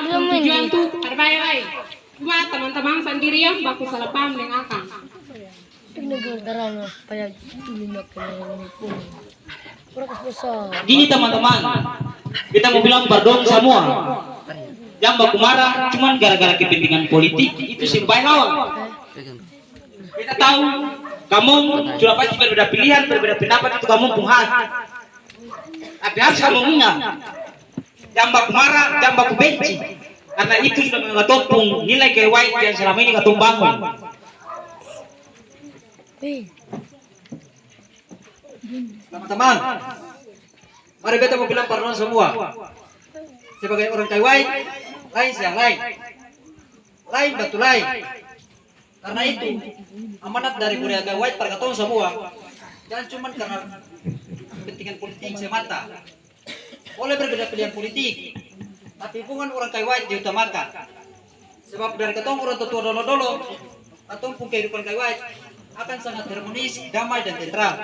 tujuan tuh terbaik. Cuma teman-teman sendiri yang baku salah paham dengan akang. Gini teman-teman, kita mau bilang pardon semua. Yang baku marah cuman gara-gara kepentingan politik itu simpai lawan. Kita tahu kamu sudah pasti berbeda pilihan, berbeda pendapat itu kamu pun hak. Tapi harus kamu ingat, yang baku marah, yang baku benci, karena itu sudah mengatopung nilai kewait yang selama ini katung bangun. Teman-teman, mari kita mau bilang pardon semua. Sebagai orang kewait, lain siang lain batu lain. Karena itu amanat dari budaya kewait perkataan semua. Jangan cuma karena kepentingan politik semata. Boleh berbeda pilihan politik, tapi hubungan orang kewait diutamakan. Sebab dari ketemu orang tua dolo-dolo, atau pun kehidupan kewait akan sangat harmonis, damai dan tentram.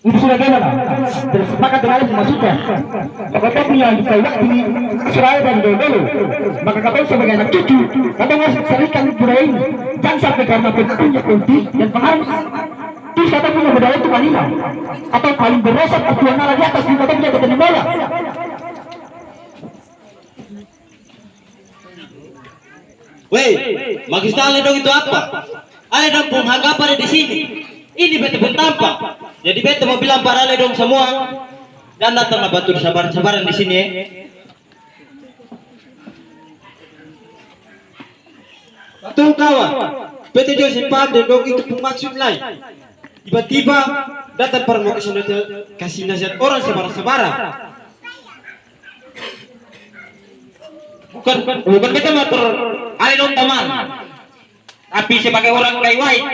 Itu sudah gimana? Bersepakat dengan dimasukkan. Maka kau punya kewait ini Israel dan dulu. Maka kau sebagai anak cucu, kau harus selesaikan budaya ini. Jangan sampai karena punya politik dan pengaruh. Terus kata punya budaya itu paling atau paling berosot ketuaan ala di atas di kota punya kota bola. Weh, maksud ale dong itu apa? Ale dong pun apa di sini? Ini bete pun tampak. Jadi bete mau bilang para ale dong semua. Dan datang batur sabar-sabaran di sini. Tuh kawan, bete jual simpan dan dong itu pun maksud lain. Tiba-tiba datang para mau kasih nasihat orang sabar-sabaran. Bukan bete motor ale dong teman. Tapi sebagai orang kewait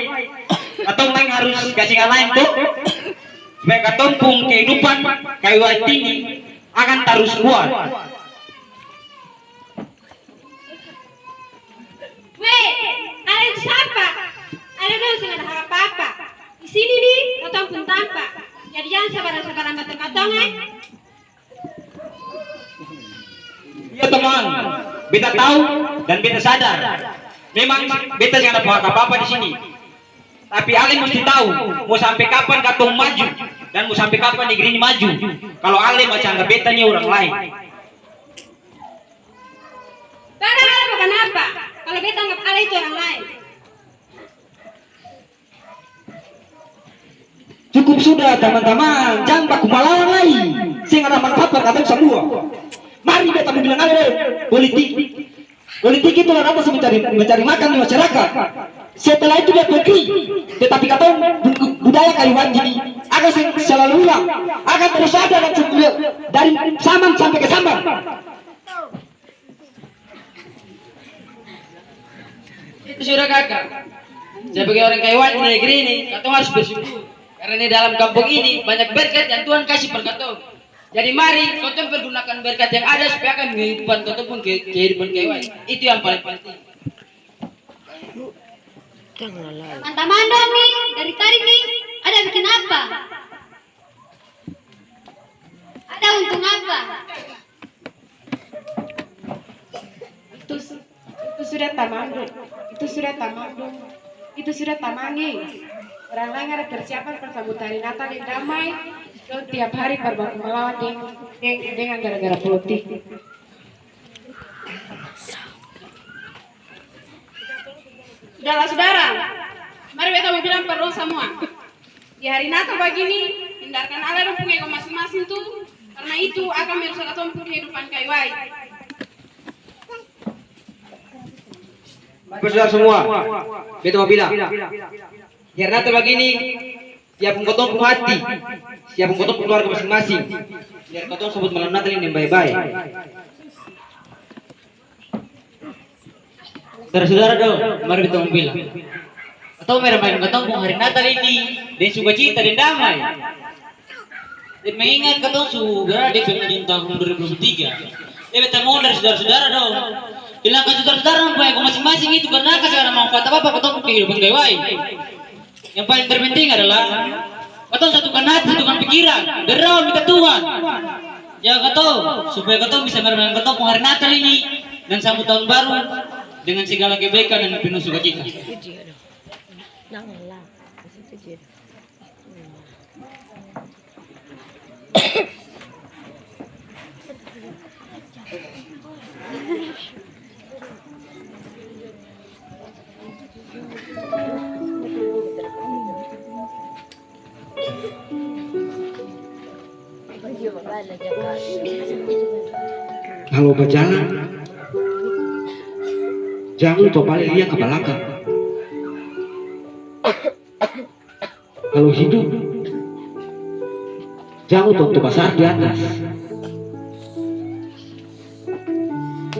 atau lain harus kasih lain tuh supaya katompung kehidupan kewait ini akan terus kuat. Weh, ale itu siapa? Ale dong sih ada apa-apa. Di sini nih, katong pun tampak. Jadi jangan sabaran-sabaran katong Iya teman, beta tahu dan beta sadar. Memang beta jangan ada apa-apa di sini. Tapi ale mesti tahu mau sampai kapan katong maju dan mau sampai kapan negeri ini maju. Kalau ale macam anggap beta nih orang lain. Barang ale bukan apa? Kalau beta anggap ale itu orang lain. Cukup sudah teman-teman, jangan baku melawan lagi. Sehingga ada manfaat katong semua. Mari beta bilang ale politik. Politik itu lah atas mencari makan di masyarakat. Setelah itu dia pergi, tetapi katong budaya kewait ini akan selalu ulang, akan terus ada dan dari Saman sampai ke Saman. Itu sudah kakak. Sebagai orang kewait di negeri ini, katong harus bersyukur karena di dalam kampung ini banyak berkat yang Tuhan kasih per katong. Jadi mari katong pergunakan berkat yang ada supaya akan kehidupan katong pun kehidupan kewait. Itu yang paling penting. Teman-teman dong nih, dari tadi nih, ada bikin apa? Ada untung apa? Itu sudah tamanggung, itu sudah tamangi. Orang lain ada persiapan persambutan Natal yang damai. Tiap hari berbaku melawan dengan gara-gara politik. Sudahlah saudara, mari kita mau bilang perlu semua. Di hari Natal begini, hindarkan ale dong punya masing-masing tuh, karena itu akan merusak katong kehidupan kewait. Saudara semua, kita mau bilang, di hari Natal begini, siap potong hati, siap potong keluarga masing-masing. Biar potong sebut malam Natal ini baik-baik. Saudara-saudara dong, mari kita mau bilang. Atau meremain ketemu hari Natal ini dan sukacita dan damai. Dan mengingat ketemu saudara di pemilihan tahun 2023. Kita mau dari saudara-saudara dong. Bilangkan saudara-saudara mempunyai masing-masing itu karena sekarang manfaat apa ketemu kehidupan kewait. Yang paling terpenting adalah ketemu satukan hati, satukan pikiran, berdoa minta Tuhan. Ya Kato, supaya Kato bisa bermain Kato hari Natal ini dan sambut tahun baru dengan segala kebaikan dan penuh sukacita. Kalau berjalan, jangan lupa balik lihat ke belakang. Kalau hidup, jangan lupa untuk besar di atas.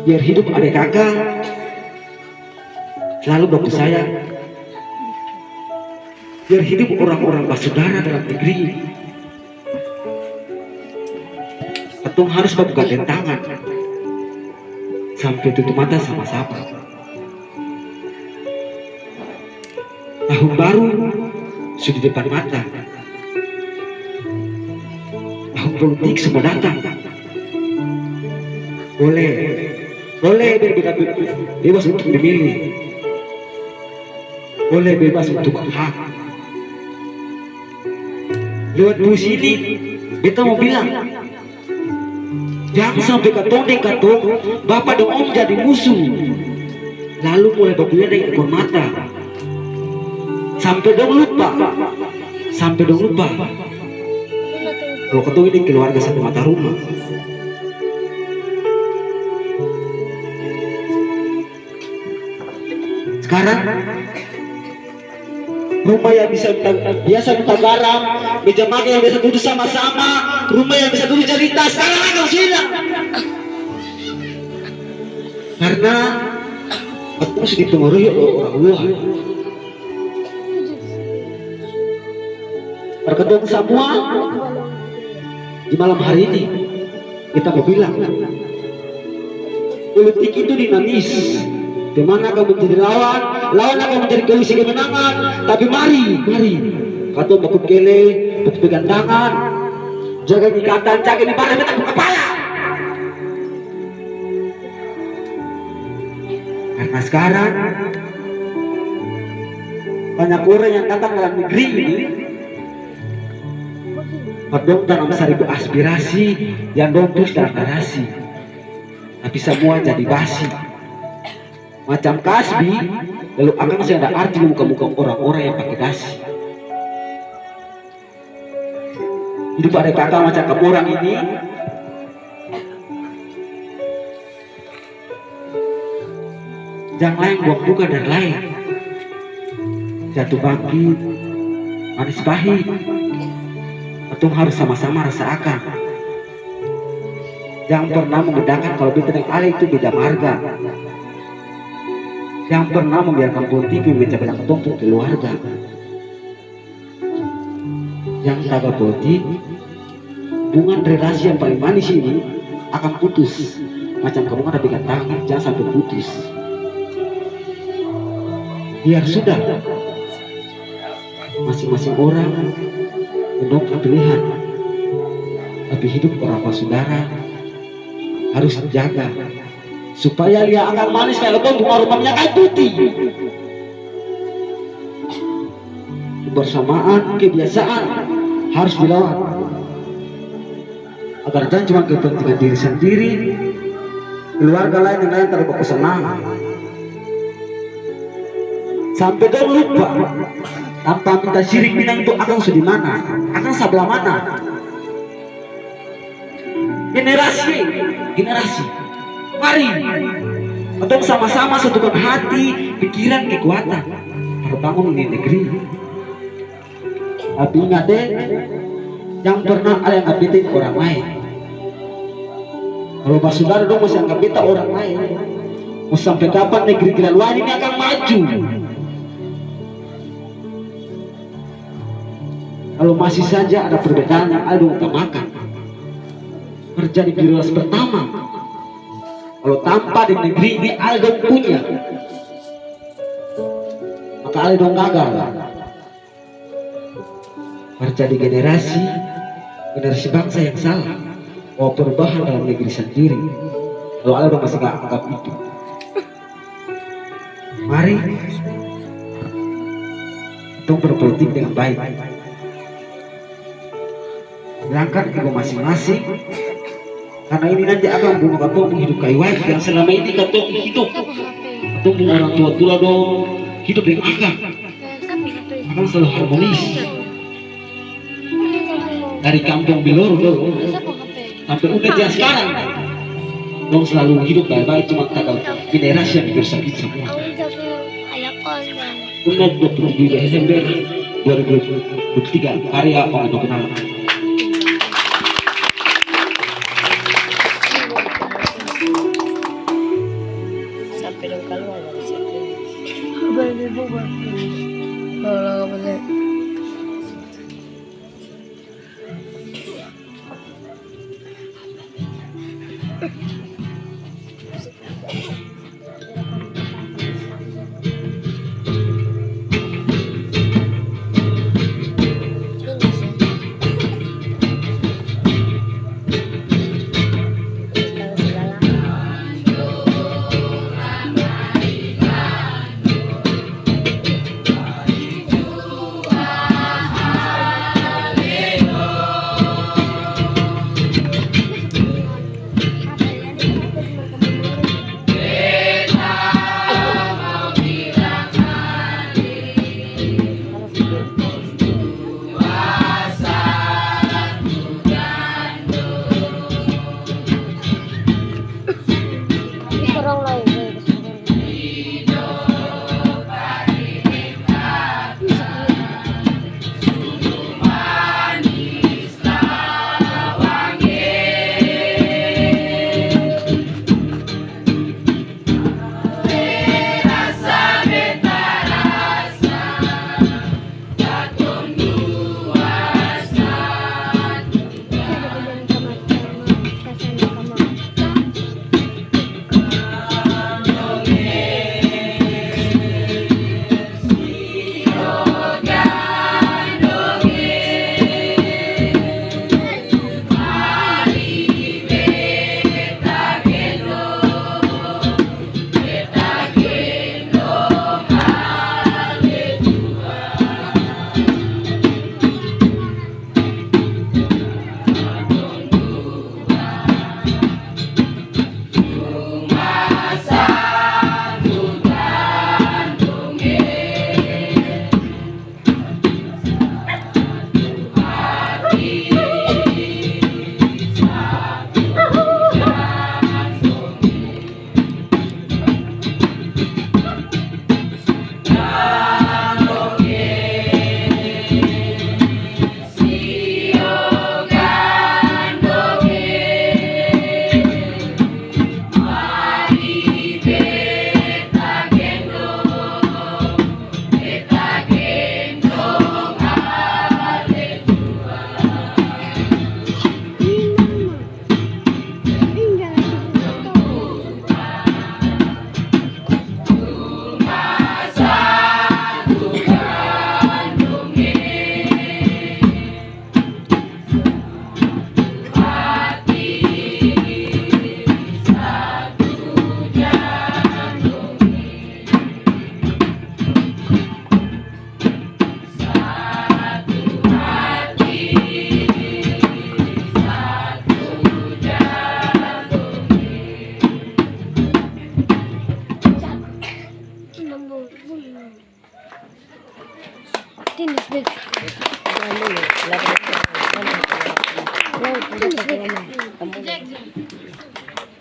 Biar hidup adik kakak selalu bantu saya. Biar hidup orang-orang bersaudara dalam negeri ini. Ketung harus membuka tangan sampai tutup mata sama-sama. Tahun baru sudah di depan mata. Tahun politik semua datang. Boleh berbeda bebas untuk memilih. Boleh bebas untuk hak. Lewat puisi ini, kita mau bilang, jangan sampai katong bapak dan om jadi musuh. Lalu mulai berbuat dengan ekor mata. Sampai dong lupa. Kalau ketemu ini keluarga satu mata rumah. Sekarang rumah yang biasa minta garam, meja makan yang biasa duduk sama-sama, rumah yang bisa duduk cerita, sekarang akan hilang. Karena aku sudah dipengaruhi oleh orang luar. Berketemu semua di malam hari ini kita mau bilang politik itu dinamis. Di mana akan menjadi lawan akan menjadi koalisi kemenangan. Tapi mari, kata bakut kele, pegang tangan, jaga ikatan, jaga di badan kita kepala. Karena sekarang banyak orang yang datang dalam negeri ini, dong tanam seribu aspirasi yang dong terus dalam narasi, tapi semua jadi basi. Macam kasbi, lalu akan masih ada arti di muka-muka orang-orang yang pakai dasi. Hidup ada kakak macam kamu orang ini, jangan lain buang buka dan lain. Jatuh bangkit, manis pahit, atau harus sama-sama rasakan. Jangan pernah membedakan kalau beta dan Ale itu beda marga. Yang pernah membiarkan politik memecah-belah kelompok keluarga. Yang tagal politik, hubungan relasi yang paling manis ini akan putus. Macam kamu ada pegang tangan, jangan sampai putus. Biar sudah, masing-masing orang menentukan pilihan. Tapi hidup orang saudara harus dijaga. Supaya dia akan manis kayak lebon, rumah-rumahnya kayak putih. Kebersamaan, kebiasaan harus dilawan. Agar jangan cuma kepentingan diri sendiri, keluarga lain yang lain terlalu senang. Sampai dia lupa, tanpa minta syirik minang itu akan sedih mana, akan sebelah mana. Generasi. Mari, untuk sama-sama satukan hati, pikiran, kekuatan, terbangun di negeri. Tapi ingat deh, yang pernah ada yang ngabitin orang lain. Kalau pas saudara dong masih anggap kita orang lain, mau sampai kapan negeri kita luar ini akan maju? Kalau masih saja ada perbedaan yang ada utamakan, terjadi prioritas pertama. Kalau tanpa di negeri ini Aldo punya, maka Aldo gagal. Terjadi generasi bangsa yang salah. mau perubahan dalam negeri sendiri. Kalau Ale udah masih nggak anggap itu, mari kita berpolitik dengan baik, berangkat ego masing-masing, karena ini nanti akan membunuh katong hidup kaiwan yang selama ini katong hidup. Katong orang tua tua dong hidup dengan akal, akan selalu harmonis. Dari kampung Bilor dong sampai udah dia sekarang, dong selalu hidup baik-baik, cuma takal generasi yang bersakit semua. Benar 27 Desember 2023 karya Pak Kenal. Sampai dong keluar dari situ. Kalau boleh.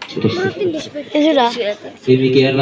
Sudah. Ya sudah. Demikianlah